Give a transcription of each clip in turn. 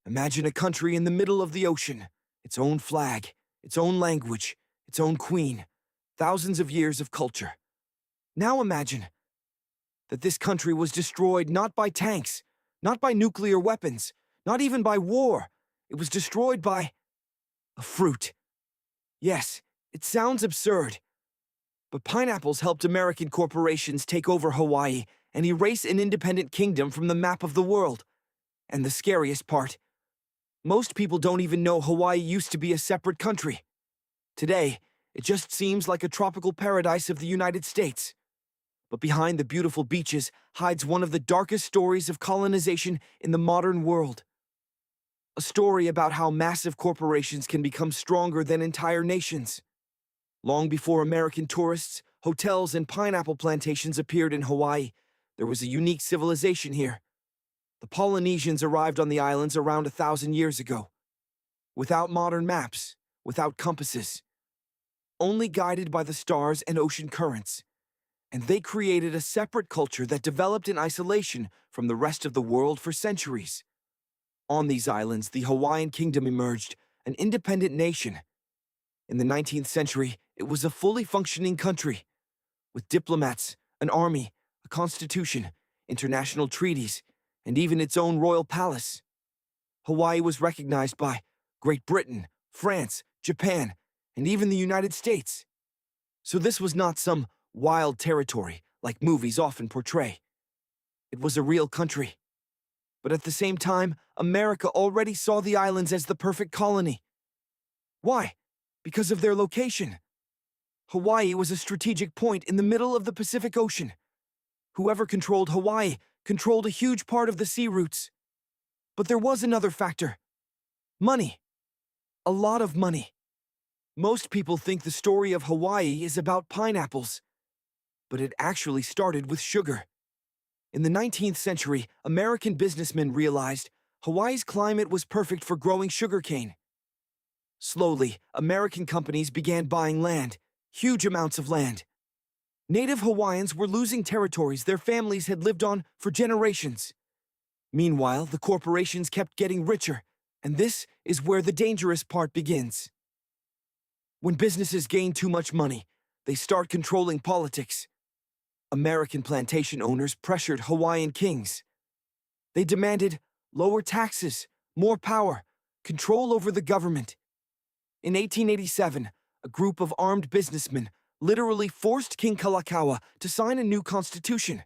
Imagine a country in the middle of the ocean, its own flag, its own language, its own queen, thousands of years of culture. Now imagine that this country was destroyed not by tanks, not by nuclear weapons, not even by war. It was destroyed by a fruit. Yes, it sounds absurd, but pineapples helped American corporations take over Hawaii and erase an independent kingdom from the map of the world. And the scariest part, most people don't even know Hawaii used to be a separate country. Today, it just seems like a tropical paradise of the United States. But behind the beautiful beaches hides one of the darkest stories of colonization in the modern world. A story about how massive corporations can become stronger than entire nations. Long before American tourists, hotels, and pineapple plantations appeared in Hawaii, there was a unique civilization here. The Polynesians arrived on the islands around 1,000 years ago. Without modern maps, without compasses, only guided by the stars and ocean currents. And they created a separate culture that developed in isolation from the rest of the world for centuries. On these islands, the Hawaiian Kingdom emerged, an independent nation. In the 19th century, it was a fully functioning country, with diplomats, an army, a constitution, international treaties, and even its own royal palace. Hawaii was recognized by Great Britain, France, Japan, and even the United States. So this was not some wild territory like movies often portray. It was a real country. But at the same time, America already saw the islands as the perfect colony. Why? Because of their location. Hawaii was a strategic point in the middle of the Pacific Ocean. Whoever controlled Hawaii controlled a huge part of the sea routes. But there was another factor. Money. A lot of money. Most people think the story of Hawaii is about pineapples, but it actually started with sugar. In the 19th century, American businessmen realized Hawaii's climate was perfect for growing sugarcane. Slowly, American companies began buying land, huge amounts of land. Native Hawaiians were losing territories their families had lived on for generations. Meanwhile, the corporations kept getting richer, and this is where the dangerous part begins. When businesses gain too much money, they start controlling politics. American plantation owners pressured Hawaiian kings. They demanded lower taxes, more power, control over the government. In 1887, a group of armed businessmen literally forced King Kalakaua to sign a new constitution.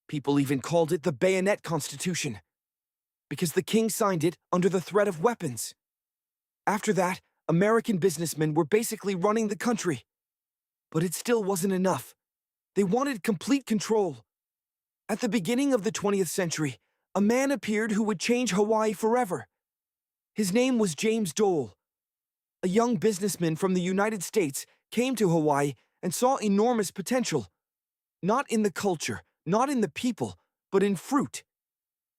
People even called it the Bayonet Constitution, because the king signed it under the threat of weapons. After that, American businessmen were basically running the country. But it still wasn't enough. They wanted complete control. At the beginning of the 20th century, a man appeared who would change Hawaii forever. His name was James Dole. A young businessman from the United States came to Hawaii and saw enormous potential. Not in the culture, not in the people, but in fruit.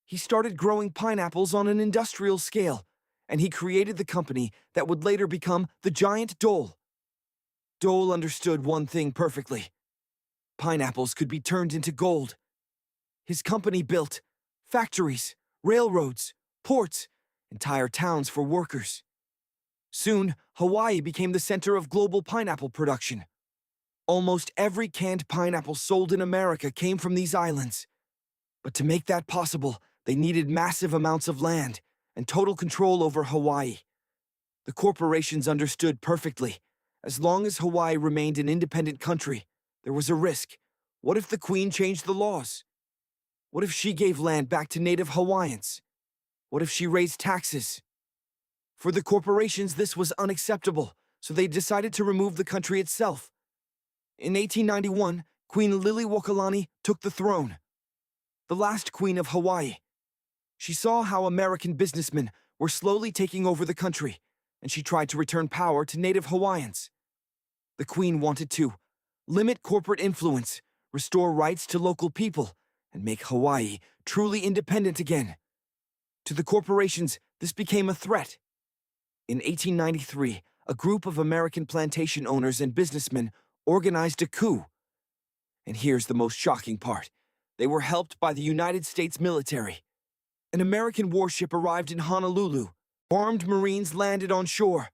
He started growing pineapples on an industrial scale, and he created the company that would later become the giant Dole. Dole understood one thing perfectly. Pineapples could be turned into gold. His company built factories, railroads, ports, entire towns for workers. Soon, Hawaii became the center of global pineapple production. Almost every canned pineapple sold in America came from these islands. But to make that possible, they needed massive amounts of land and total control over Hawaii. The corporations understood perfectly. As long as Hawaii remained an independent country, there was a risk. What if the Queen changed the laws? What if she gave land back to native Hawaiians? What if she raised taxes? For the corporations, this was unacceptable, so they decided to remove the country itself. In 1891, Queen Liliʻuokalani took the throne, the last queen of Hawaii. She saw how American businessmen were slowly taking over the country, and she tried to return power to native Hawaiians. The queen wanted to limit corporate influence, restore rights to local people, and make Hawaii truly independent again. To the corporations, this became a threat. In 1893, a group of American plantation owners and businessmen organized a coup. And here's the most shocking part. They were helped by the United States military. An American warship arrived in Honolulu. Armed Marines landed on shore,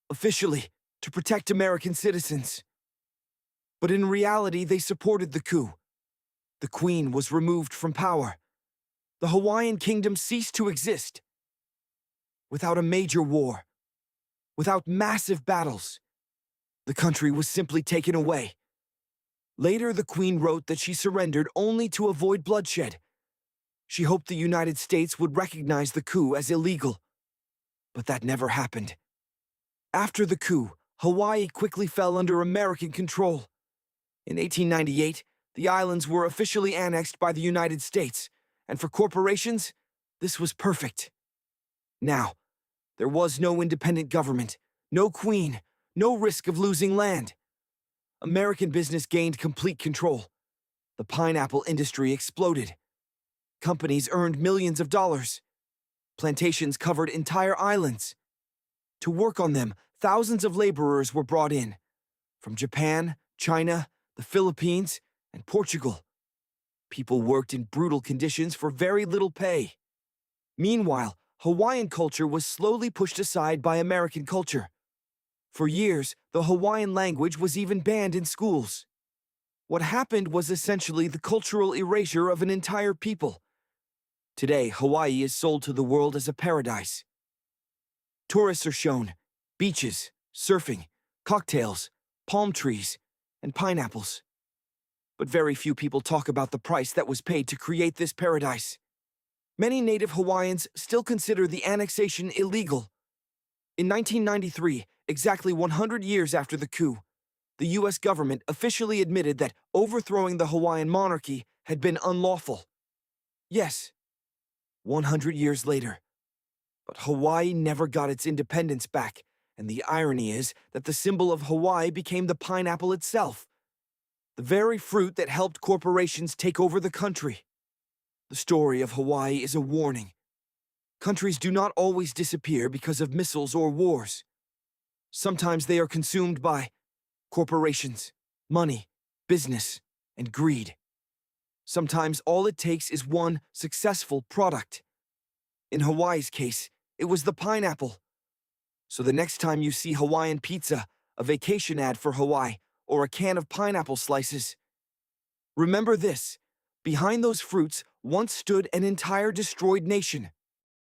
officially to protect American citizens. But in reality, they supported the coup. The Queen was removed from power. The Hawaiian Kingdom ceased to exist. Without a major war, without massive battles, the country was simply taken away. Later, the Queen wrote that she surrendered only to avoid bloodshed. She hoped the United States would recognize the coup as illegal. But that never happened. After the coup, Hawaii quickly fell under American control. In 1898, the islands were officially annexed by the United States, and for corporations, this was perfect. Now, there was no independent government, no queen, no risk of losing land. American business gained complete control. The pineapple industry exploded. Companies earned millions of dollars. Plantations covered entire islands. To work on them, thousands of laborers were brought in, from Japan, China, the Philippines, and Portugal. People worked in brutal conditions for very little pay. Meanwhile, Hawaiian culture was slowly pushed aside by American culture. For years, the Hawaiian language was even banned in schools. What happened was essentially the cultural erasure of an entire people. Today, Hawaii is sold to the world as a paradise. Tourists are shown beaches, surfing, cocktails, palm trees, and pineapples. But very few people talk about the price that was paid to create this paradise. Many native Hawaiians still consider the annexation illegal. In 1993, exactly 100 years after the coup, the U.S. government officially admitted that overthrowing the Hawaiian monarchy had been unlawful. Yes, 100 years later. But Hawaii never got its independence back, and the irony is that the symbol of Hawaii became the pineapple itself, the very fruit that helped corporations take over the country. The story of Hawaii is a warning. Countries do not always disappear because of missiles or wars. Sometimes they are consumed by corporations, money, business, and greed. Sometimes all it takes is one successful product. In Hawaii's case, it was the pineapple. So the next time you see Hawaiian pizza, a vacation ad for Hawaii, or a can of pineapple slices, remember this: behind those fruits once stood an entire destroyed nation.